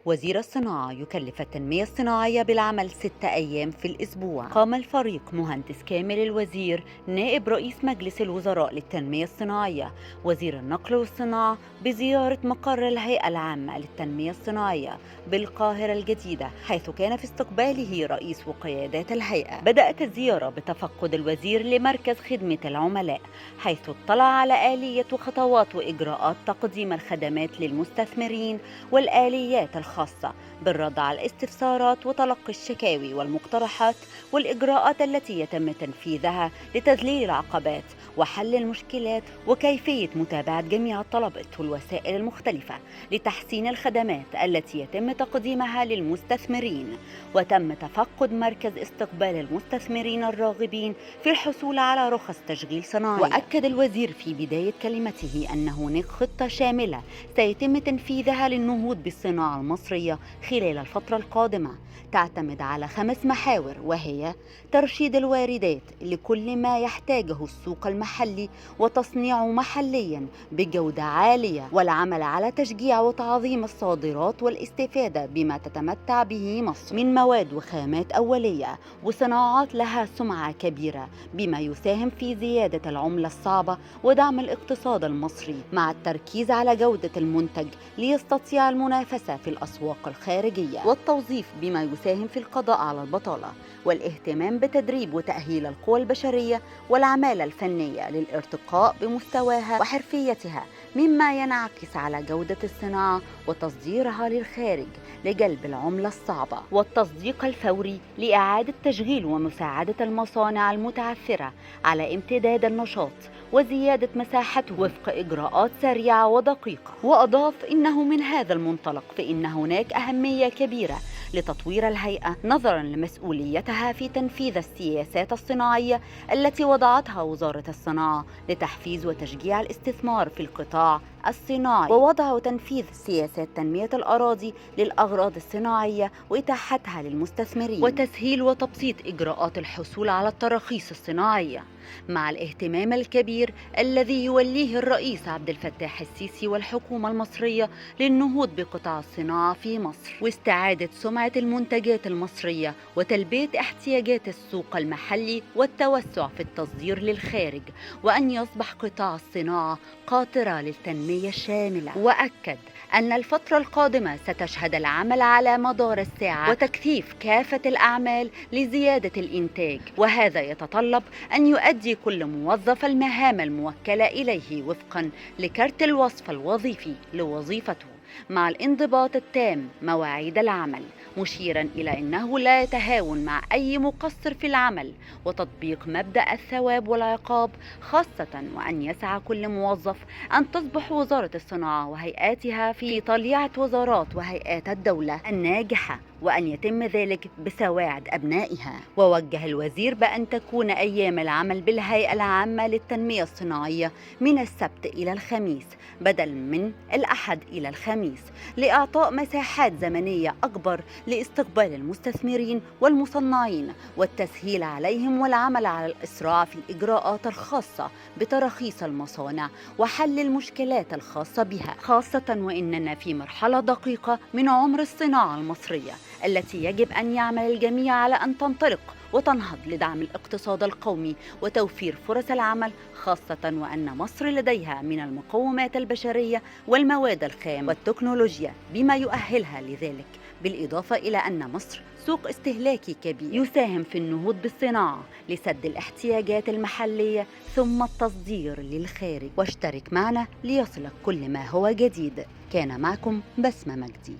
وزير الصناعة يكلف التنمية الصناعية بالعمل 6 أيام في الأسبوع. قام الفريق مهندس كامل الوزير نائب رئيس مجلس الوزراء للتنمية الصناعية وزير النقل والصناعة بزيارة مقر الهيئة العامة للتنمية الصناعية بالقاهرة الجديدة، حيث كان في استقباله رئيس وقيادات الهيئة. بدأت الزيارة بتفقد الوزير لمركز خدمة العملاء، حيث اطلع على آلية وخطوات وإجراءات تقديم الخدمات للمستثمرين والآليات الخاصة بالرد على الاستفسارات وتلقي الشكاوي والمقترحات والإجراءات التي يتم تنفيذها لتذليل العقبات وحل المشكلات، وكيفية متابعة جميع الطلبات والوسائل المختلفة لتحسين الخدمات التي يتم تقديمها للمستثمرين. وتم تفقد مركز استقبال المستثمرين الراغبين في الحصول على رخص تشغيل صناعي. وأكد الوزير في بداية كلمته أن هناك خطة شاملة سيتم تنفيذها للنهوض بالصناعة المصرية خلال الفترة القادمة، تعتمد على 5 محاور، وهي ترشيد الواردات لكل ما يحتاجه السوق المحلي وتصنيعه محليا بجودة عالية، والعمل على تشجيع وتعظيم الصادرات والاستفادة بما تتمتع به مصر من مواد وخامات أولية وصناعات لها سمعة كبيرة، بما يساهم في زيادة العملة الصعبة ودعم الاقتصاد المصري، مع التركيز على جودة المنتج ليستطيع المنافسة في الأسواق الخارجية، والتوظيف بما يساهم في القضاء على البطالة، والاهتمام بتدريب وتأهيل القوى البشرية والعمالة الفنية للارتقاء بمستواها وحرفيتها، مما ينعكس على جودة الصناعة وتصديرها للخارج لجلب العملة الصعبة، والتصديق الفوري لإعادة تشغيل ومساعدة المصانع المتعثرة على امتداد النشاط وزيادة مساحته وفق إجراءات سريعة ودقيقة. وأضاف إنه من هذا المنطلق فإن هناك أهمية كبيرة لتطوير الهيئة نظرا لمسؤوليتها في تنفيذ السياسات الصناعية التي وضعتها وزارة الصناعة لتحفيز وتشجيع الاستثمار في القطاع الصناعي، ووضع وتنفيذ سياسات تنمية الأراضي للأغراض الصناعية وإتاحتها للمستثمرين، وتسهيل وتبسيط إجراءات الحصول على التراخيص الصناعية، مع الاهتمام الكبير الذي يوليه الرئيس عبد الفتاح السيسي والحكومة المصرية للنهوض بقطاع الصناعة في مصر واستعادة سمعة المنتجات المصرية وتلبية احتياجات السوق المحلي والتوسع في التصدير للخارج، وأن يصبح قطاع الصناعة قاطرة للتنمية الشاملة. وأكد أن الفترة القادمة ستشهد العمل على مدار الساعة وتكثيف كافة الأعمال لزيادة الإنتاج، وهذا يتطلب أن يؤدي كل موظف المهام الموكلة إليه وفقا لكارت الوصف الوظيفي لوظيفته، مع الانضباط التام مواعيد العمل، مشيرا إلى أنه لا يتهاون مع أي مقصر في العمل، وتطبيق مبدأ الثواب والعقاب خاصة، وأن يسعى كل موظف أن تصبح وزارة الصناعة وهيئاتها في طليعة وزارات وهيئات الدولة الناجحة، وأن يتم ذلك بسواعد أبنائها. ووجه الوزير بأن تكون أيام العمل بالهيئة العامة للتنمية الصناعية من السبت إلى الخميس بدل من الأحد إلى الخميس، لإعطاء مساحات زمنية أكبر لاستقبال المستثمرين والمصنعين والتسهيل عليهم، والعمل على الإسراع في الإجراءات الخاصة بتراخيص المصانع وحل المشكلات الخاصة بها، خاصة وإننا في مرحلة دقيقة من عمر الصناعة المصرية التي يجب أن يعمل الجميع على أن تنطلق وتنهض لدعم الاقتصاد القومي وتوفير فرص العمل، خاصة وأن مصر لديها من المقومات البشرية والمواد الخام والتكنولوجيا بما يؤهلها لذلك، بالإضافة إلى أن مصر سوق استهلاكي كبير يساهم في النهوض بالصناعة لسد الاحتياجات المحلية ثم التصدير للخارج. واشترك معنا ليصلك كل ما هو جديد. كان معكم بسمة مجدي.